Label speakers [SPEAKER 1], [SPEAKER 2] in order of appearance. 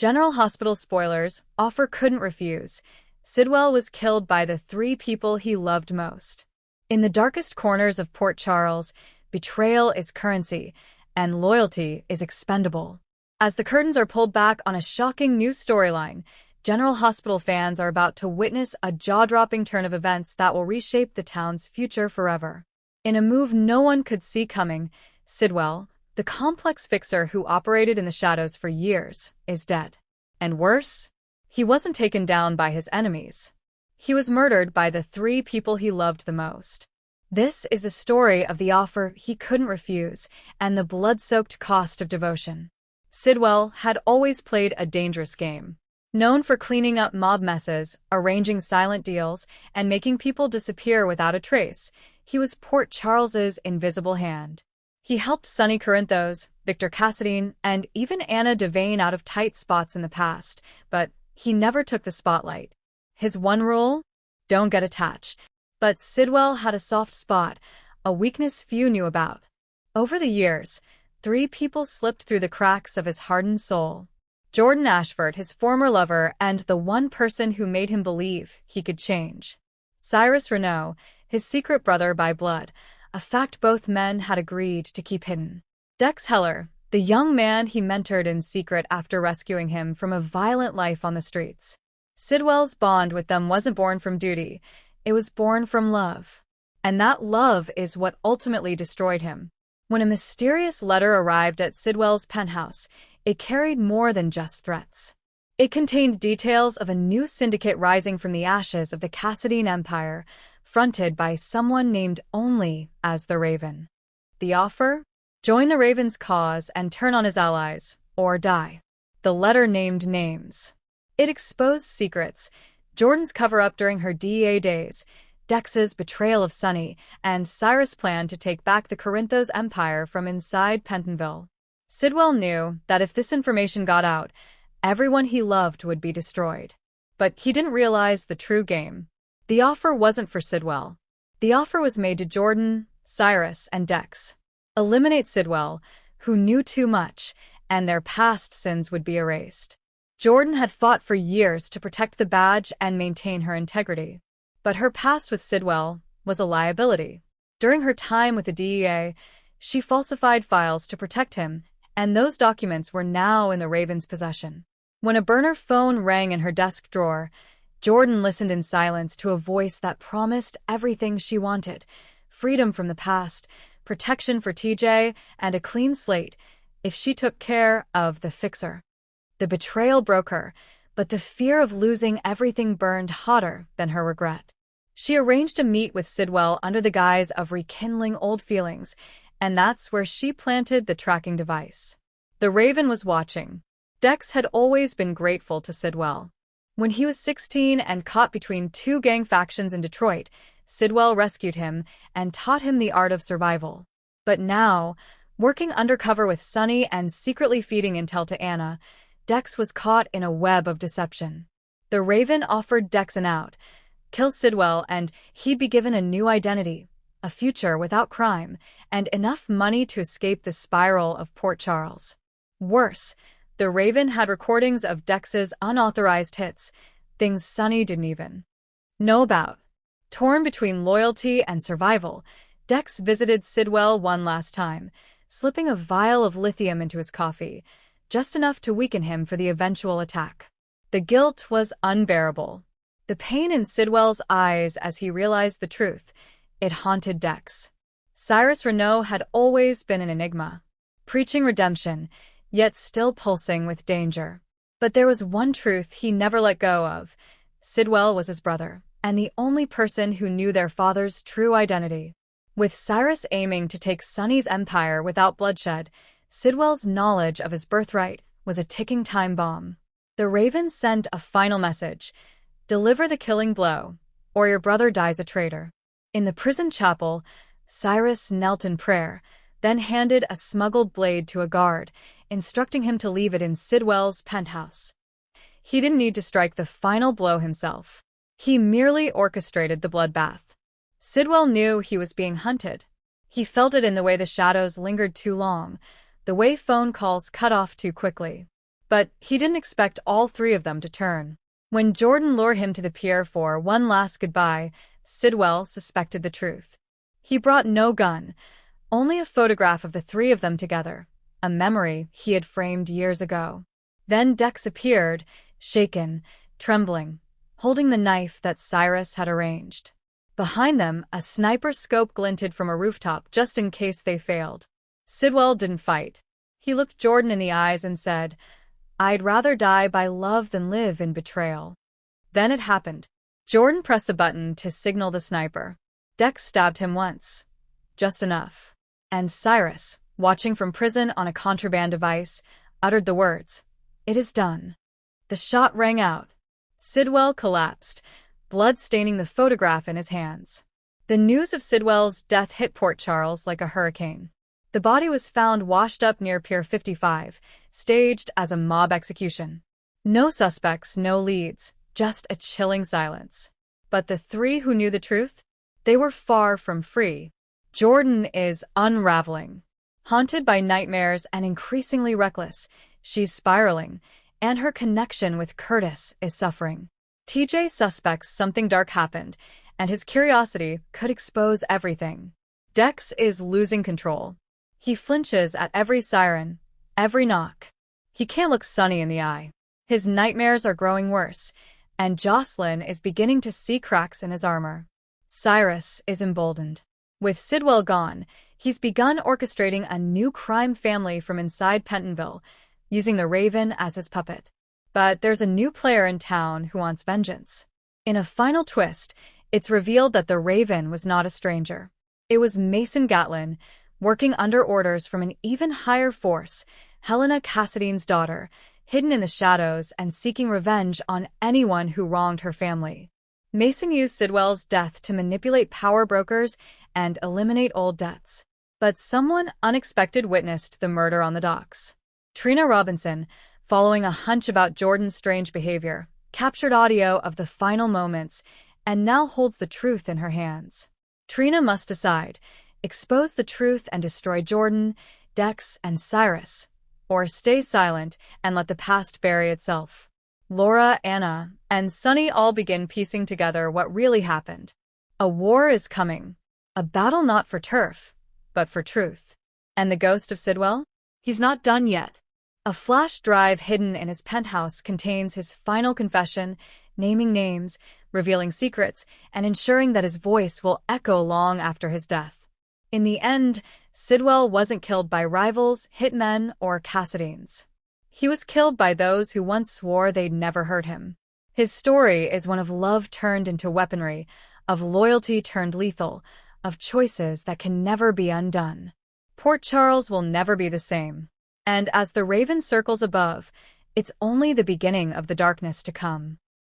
[SPEAKER 1] General Hospital spoilers, offer couldn't refuse. Sidwell was killed by the three people he loved most. In the darkest corners of Port Charles, betrayal is currency, and loyalty is expendable. As the curtains are pulled back on a shocking new storyline, General Hospital fans are about to witness a jaw-dropping turn of events that will reshape the town's future forever. In a move no one could see coming, Sidwell, the complex fixer who operated in the shadows for years, is dead. And worse, he wasn't taken down by his enemies. He was murdered by the three people he loved the most. This is the story of the offer he couldn't refuse and the blood-soaked cost of devotion. Sidwell had always played a dangerous game. Known for cleaning up mob messes, arranging silent deals, and making people disappear without a trace, he was Port Charles's invisible hand. He helped Sonny Corinthos, Victor Cassadine, and even Anna Devane out of tight spots in the past, but he never took the spotlight. His one rule? Don't get attached. But Sidwell had a soft spot, a weakness few knew about. Over the years, three people slipped through the cracks of his hardened soul. Jordan Ashford, his former lover, and the one person who made him believe he could change. Cyrus Renaud, his secret brother by blood, a fact both men had agreed to keep hidden. Dex Heller, the young man he mentored in secret after rescuing him from a violent life on the streets. Sidwell's bond with them wasn't born from duty, it was born from love. And that love is what ultimately destroyed him. When a mysterious letter arrived at Sidwell's penthouse, it carried more than just threats. It contained details of a new syndicate rising from the ashes of the Cassadine Empire, fronted by someone named only as the Raven. The offer? Join the Raven's cause and turn on his allies, or die. The letter named names. It exposed secrets, Jordan's cover-up during her DEA days, Dex's betrayal of Sonny, and Cyrus' plan to take back the Corinthos Empire from inside Pentonville. Sidwell knew that if this information got out, everyone he loved would be destroyed. But he didn't realize the true game. The offer wasn't for Sidwell. The offer was made to Jordan, Cyrus, and Dex. Eliminate Sidwell, who knew too much, and their past sins would be erased. Jordan had fought for years to protect the badge and maintain her integrity. But her past with Sidwell was a liability. During her time with the DEA, she falsified files to protect him, and those documents were now in the Raven's possession. When a burner phone rang in her desk drawer, Jordan listened in silence to a voice that promised everything she wanted: freedom from the past, protection for TJ, and a clean slate if she took care of the fixer. The betrayal broke her, but the fear of losing everything burned hotter than her regret. She arranged a meet with Sidwell under the guise of rekindling old feelings, and that's where she planted the tracking device. The Raven was watching. Dex had always been grateful to Sidwell. When he was 16 and caught between two gang factions in Detroit, Sidwell rescued him and taught him the art of survival. But now, working undercover with Sonny and secretly feeding intel to Anna, Dex was caught in a web of deception. The Raven offered Dex an out: kill Sidwell and he'd be given a new identity, a future without crime, and enough money to escape the spiral of Port Charles. Worse, the Raven had recordings of Dex's unauthorized hits, things Sonny didn't even know about. Torn between loyalty and survival, Dex visited Sidwell one last time, slipping a vial of lithium into his coffee, just enough to weaken him for the eventual attack. The guilt was unbearable. The pain in Sidwell's eyes as he realized the truth, it haunted Dex. Cyrus Renaud had always been an enigma, preaching redemption, yet still pulsing with danger. But there was one truth he never let go of: Sidwell was his brother, and the only person who knew their father's true identity. With Cyrus aiming to take Sonny's empire without bloodshed, Sidwell's knowledge of his birthright was a ticking time bomb. The Raven sent a final message: deliver the killing blow, or your brother dies a traitor. In the prison chapel, Cyrus knelt in prayer, then handed a smuggled blade to a guard, instructing him to leave it in Sidwell's penthouse. He didn't need to strike the final blow himself. He merely orchestrated the bloodbath. Sidwell knew he was being hunted. He felt it in the way the shadows lingered too long, the way phone calls cut off too quickly. But he didn't expect all three of them to turn. When Jordan lured him to the pier for one last goodbye, Sidwell suspected the truth. He brought no gun, only a photograph of the three of them together, a memory he had framed years ago. Then Dex appeared, shaken, trembling, holding the knife that Cyrus had arranged. Behind them, a sniper's scope glinted from a rooftop just in case they failed. Sidwell didn't fight. He looked Jordan in the eyes and said, "I'd rather die by love than live in betrayal." Then it happened. Jordan pressed the button to signal the sniper. Dex stabbed him once. Just enough. And Cyrus, watching from prison on a contraband device, uttered the words, "It is done." The shot rang out. Sidwell collapsed, blood staining the photograph in his hands. The news of Sidwell's death hit Port Charles like a hurricane. The body was found washed up near Pier 55, staged as a mob execution. No suspects, no leads, just a chilling silence. But the three who knew the truth? They were far from free. Jordan is unraveling. Haunted by nightmares and increasingly reckless, she's spiraling, and her connection with Curtis is suffering. TJ suspects something dark happened, and his curiosity could expose everything. Dex is losing control. He flinches at every siren, every knock. He can't look Sonny in the eye. His nightmares are growing worse, and Jocelyn is beginning to see cracks in his armor. Cyrus is emboldened. With Sidwell gone, he's begun orchestrating a new crime family from inside Pentonville, using the Raven as his puppet. But there's a new player in town who wants vengeance. In a final twist, it's revealed that the Raven was not a stranger. It was Mason Gatlin, working under orders from an even higher force, Helena Cassidy's daughter, hidden in the shadows and seeking revenge on anyone who wronged her family. Mason used Sidwell's death to manipulate power brokers and eliminate old debts. But someone unexpected witnessed the murder on the docks. Trina Robinson, following a hunch about Jordan's strange behavior, captured audio of the final moments and now holds the truth in her hands. Trina must decide, expose the truth and destroy Jordan, Dex, and Cyrus, or stay silent and let the past bury itself. Laura, Anna, and Sonny all begin piecing together what really happened. A war is coming. A battle not for turf, but for truth. And the ghost of Sidwell? He's not done yet. A flash drive hidden in his penthouse contains his final confession, naming names, revealing secrets, and ensuring that his voice will echo long after his death. In the end, Sidwell wasn't killed by rivals, hitmen, or Cassidines. He was killed by those who once swore they'd never hurt him. His story is one of love turned into weaponry, of loyalty turned lethal, of choices that can never be undone. Port Charles will never be the same. And as the Raven circles above, it's only the beginning of the darkness to come.